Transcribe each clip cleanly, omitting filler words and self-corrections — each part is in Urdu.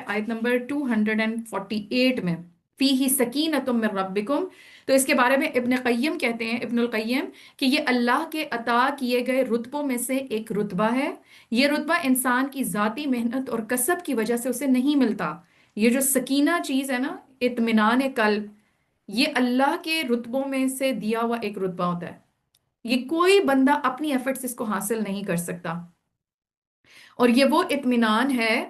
آیت نمبر 248 میں، فیہ سکینۃ من ربکم. تو اس کے بارے میں ابن قیم کہتے ہیں، ابن القیم، کہ یہ اللہ کے عطا کیے گئے رتبوں میں سے ایک رتبہ ہے. یہ رتبہ انسان کی ذاتی محنت اور کسب کی وجہ سے اسے نہیں ملتا. یہ جو سکینہ چیز ہے نا، اطمینان قلب، یہ اللہ کے رتبوں میں سے دیا ہوا ایک رتبہ ہوتا ہے. یہ کوئی بندہ اپنی ایفرٹس اس کو حاصل نہیں کر سکتا. اور یہ وہ اطمینان ہے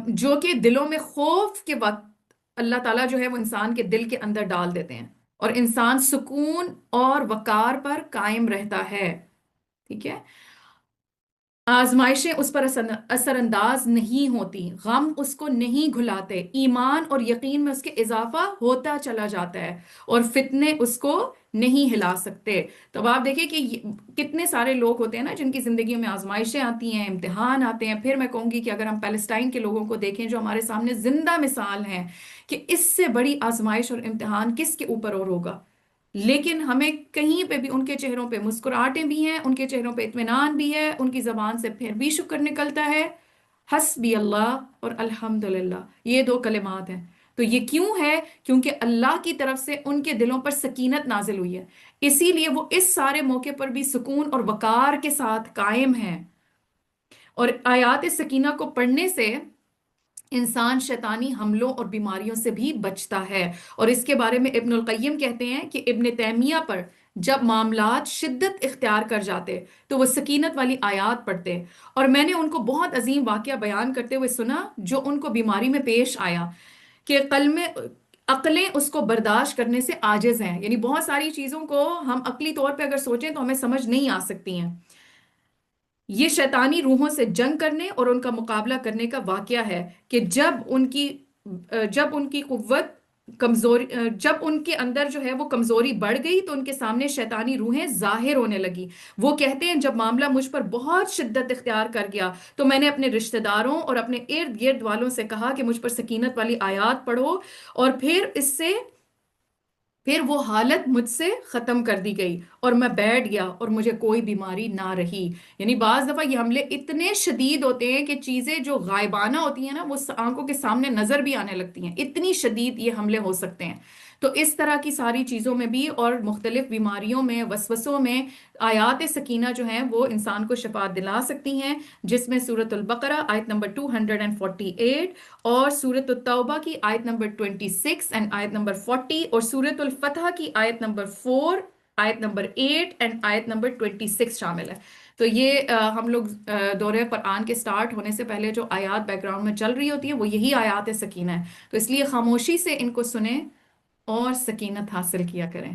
جو کہ دلوں میں خوف کے وقت اللہ تعالیٰ جو ہے وہ انسان کے دل کے اندر ڈال دیتے ہیں، اور انسان سکون اور وقار پر قائم رہتا ہے. ٹھیک ہے. آزمائشیں اس پر اثر انداز نہیں ہوتی، غم اس کو نہیں گھلاتے، ایمان اور یقین میں اس کے اضافہ ہوتا چلا جاتا ہے، اور فتنے اس کو نہیں ہلا سکتے. تو اب آپ دیکھیں کہ کتنے سارے لوگ ہوتے ہیں نا جن کی زندگیوں میں آزمائشیں آتی ہیں، امتحان آتے ہیں. پھر میں کہوں گی کہ اگر ہم پیلسٹائن کے لوگوں کو دیکھیں جو ہمارے سامنے زندہ مثال ہیں، کہ اس سے بڑی آزمائش اور امتحان کس کے اوپر اور ہوگا. لیکن ہمیں کہیں پہ بھی ان کے چہروں پہ مسکراہٹیں بھی ہیں، ان کے چہروں پہ اطمینان بھی ہے، ان کی زبان سے پھر بھی شکر نکلتا ہے. حسبی اللہ اور الحمدللہ، یہ دو کلمات ہیں. تو یہ کیوں ہے؟ کیونکہ اللہ کی طرف سے ان کے دلوں پر سکینت نازل ہوئی ہے، اسی لیے وہ اس سارے موقع پر بھی سکون اور وقار کے ساتھ قائم ہیں. اور آیات سکینہ کو پڑھنے سے انسان شیطانی حملوں اور بیماریوں سے بھی بچتا ہے. اور اس کے بارے میں ابن القیم کہتے ہیں کہ ابن تیمیہ پر جب معاملات شدت اختیار کر جاتے تو وہ سکینت والی آیات پڑھتے. اور میں نے ان کو بہت عظیم واقعہ بیان کرتے ہوئے سنا جو ان کو بیماری میں پیش آیا، کہ عقلیں اس کو برداشت کرنے سے عاجز ہیں. یعنی بہت ساری چیزوں کو ہم عقلی طور پہ اگر سوچیں تو ہمیں سمجھ نہیں آ سکتی ہیں. یہ شیطانی روحوں سے جنگ کرنے اور ان کا مقابلہ کرنے کا واقعہ ہے کہ جب ان کی قوت کمزوری، جب ان کے اندر جو ہے وہ کمزوری بڑھ گئی تو ان کے سامنے شیطانی روحیں ظاہر ہونے لگی. وہ کہتے ہیں جب معاملہ مجھ پر بہت شدت اختیار کر گیا تو میں نے اپنے رشتہ داروں اور اپنے ارد گرد والوں سے کہا کہ مجھ پر سکینت والی آیات پڑھو، اور پھر وہ حالت مجھ سے ختم کر دی گئی اور میں بیٹھ گیا اور مجھے کوئی بیماری نہ رہی. یعنی بعض دفعہ یہ حملے اتنے شدید ہوتے ہیں کہ چیزیں جو غائبانہ ہوتی ہیں نا وہ آنکھوں کے سامنے نظر بھی آنے لگتی ہیں، اتنی شدید یہ حملے ہو سکتے ہیں. تو اس طرح کی ساری چیزوں میں بھی اور مختلف بیماریوں میں، وسوسوں میں، آیات سکینہ جو ہیں وہ انسان کو شفا دلا سکتی ہیں، جس میں سورۃ البقرہ آیت نمبر 248 اور سورۃ التوبہ کی آیت نمبر 26 اینڈ آیت نمبر 40 اور سورۃ الفتح کی آیت نمبر 4، آیت نمبر 8 اینڈ آیت نمبر 26 شامل ہے. تو یہ ہم لوگ دورہ قرآن کے سٹارٹ ہونے سے پہلے جو آیات بیک گراؤنڈ میں چل رہی ہوتی ہیں وہ یہی آیات سکینہ ہے. تو اس لیے خاموشی سے ان کو سنیں اور سکینت حاصل کیا کریں.